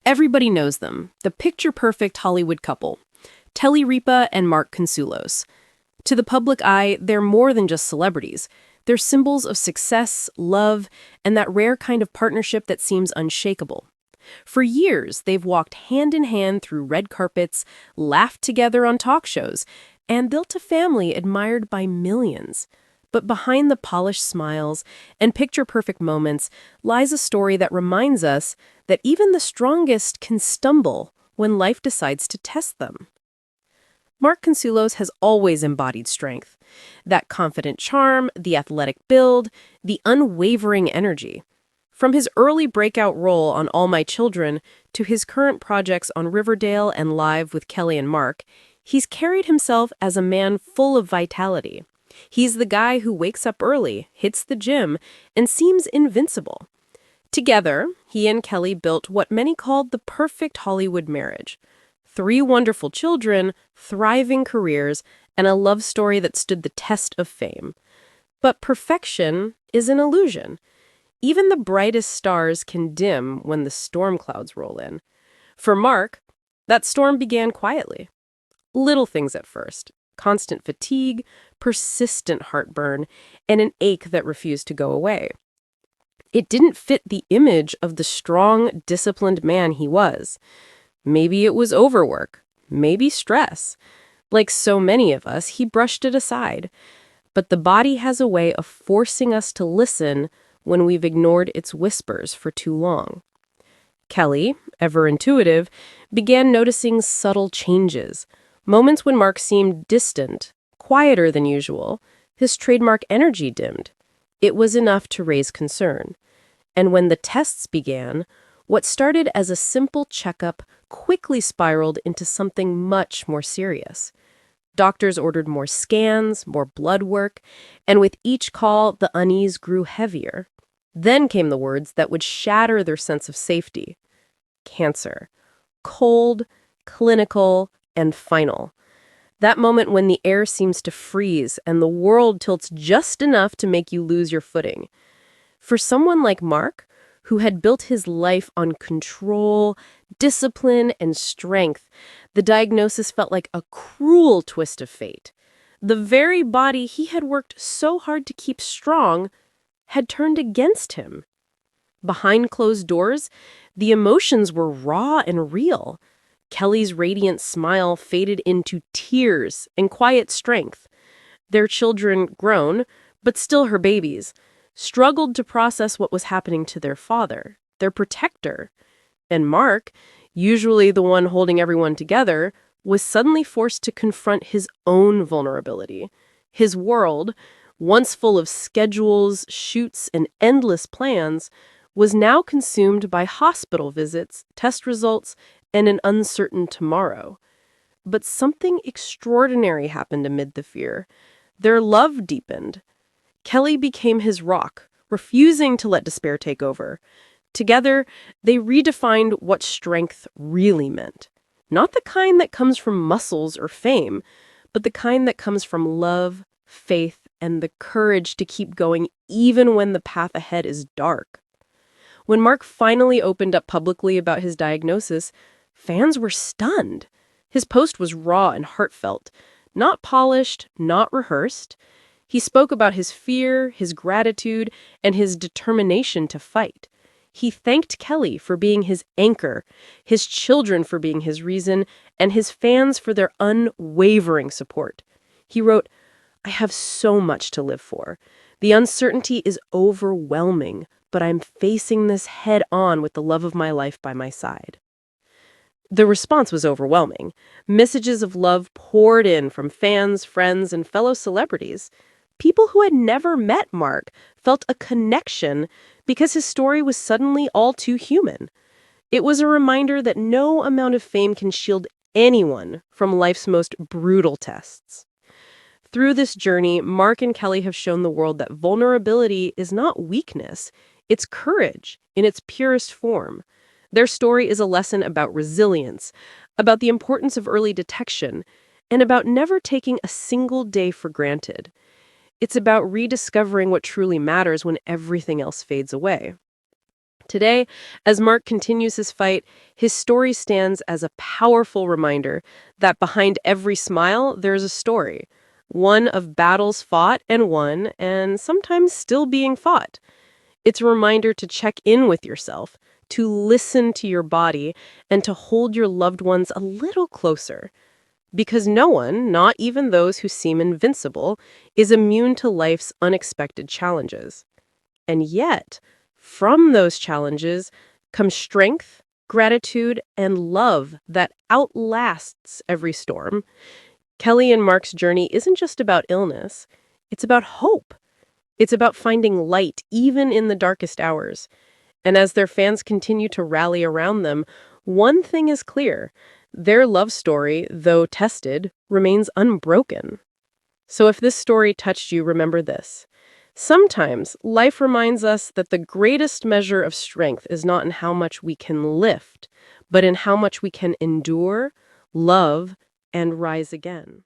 Everybody knows them, the picture-perfect Hollywood couple, Ripa and Mark Consuelos. To the public eye, they're more than just celebrities. They're symbols of success, love, and that rare kind of partnership that seems unshakable. For years, they've walked hand in hand through red carpets, laughed together on talk shows, and built a family admired by millions. But behind the polished smiles and picture-perfect moments lies a story that reminds us that even the strongest can stumble when life decides to test them. Mark Consuelos has always embodied strength. That confident charm, the athletic build, the unwavering energy. From his early breakout role on All My Children to his current projects on Riverdale and Live with Kelly and Mark, he's carried himself as a man full of vitality. He's the guy who wakes up early, hits the gym, and seems invincible. Together, he and Kelly built what many called the perfect Hollywood marriage. 3 wonderful children, thriving careers, and a love story that stood the test of fame. But perfection is an illusion. Even the brightest stars can dim when the storm clouds roll in. For Mark, that storm began quietly. Little things at first. Constant fatigue, persistent heartburn, and an ache that refused to go away. It didn't fit the image of the strong, disciplined man he was. Maybe it was overwork, maybe stress. Like so many of us, he brushed it aside. But the body has a way of forcing us to listen when we've ignored its whispers for too long. Kelly, ever intuitive, began noticing subtle changes. Moments when Mark seemed distant, quieter than usual, his trademark energy dimmed. It was enough to raise concern. And when the tests began, what started as a simple checkup quickly spiraled into something much more serious. Doctors ordered more scans, more blood work, and with each call, the unease grew heavier. Then came the words that would shatter their sense of safety. Cancer. Cold, clinical, and final. That moment when the air seems to freeze and the world tilts just enough to make you lose your footing. For someone like Mark, who had built his life on control, discipline, and strength, the diagnosis felt like a cruel twist of fate. The very body he had worked so hard to keep strong had turned against him. Behind closed doors, the emotions were raw and real. Kelly's radiant smile faded into tears and quiet strength. Their children, grown, but still her babies, struggled to process what was happening to their father, their protector. And Mark, usually the one holding everyone together, was suddenly forced to confront his own vulnerability. His world, once full of schedules, shoots, and endless plans, was now consumed by hospital visits, test results, and an uncertain tomorrow. But something extraordinary happened amid the fear. Their love deepened. Kelly became his rock, refusing to let despair take over. Together, they redefined what strength really meant. Not the kind that comes from muscles or fame, but the kind that comes from love, faith, and the courage to keep going even when the path ahead is dark. When Mark finally opened up publicly about his diagnosis, fans were stunned. His post was raw and heartfelt, not polished, not rehearsed. He spoke about his fear, his gratitude, and his determination to fight. He thanked Kelly for being his anchor, his children for being his reason, and his fans for their unwavering support. He wrote, "I have so much to live for. The uncertainty is overwhelming, but I'm facing this head on with the love of my life by my side." The response was overwhelming. Messages of love poured in from fans, friends, and fellow celebrities. People who had never met Mark felt a connection because his story was suddenly all too human. It was a reminder that no amount of fame can shield anyone from life's most brutal tests. Through this journey, Mark and Kelly have shown the world that vulnerability is not weakness, it's courage in its purest form. Their story is a lesson about resilience, about the importance of early detection, and about never taking a single day for granted. It's about rediscovering what truly matters when everything else fades away. Today, as Mark continues his fight, his story stands as a powerful reminder that behind every smile, there's a story. One of battles fought and won, and sometimes still being fought. It's a reminder to check in with yourself, to listen to your body, and to hold your loved ones a little closer. Because no one, not even those who seem invincible, is immune to life's unexpected challenges. And yet, from those challenges comes strength, gratitude, and love that outlasts every storm. Kelly and Mark's journey isn't just about illness, it's about hope. It's about finding light even in the darkest hours. And as their fans continue to rally around them, one thing is clear: their love story, though tested, remains unbroken. So if this story touched you, remember this. Sometimes life reminds us that the greatest measure of strength is not in how much we can lift, but in how much we can endure, love, and rise again.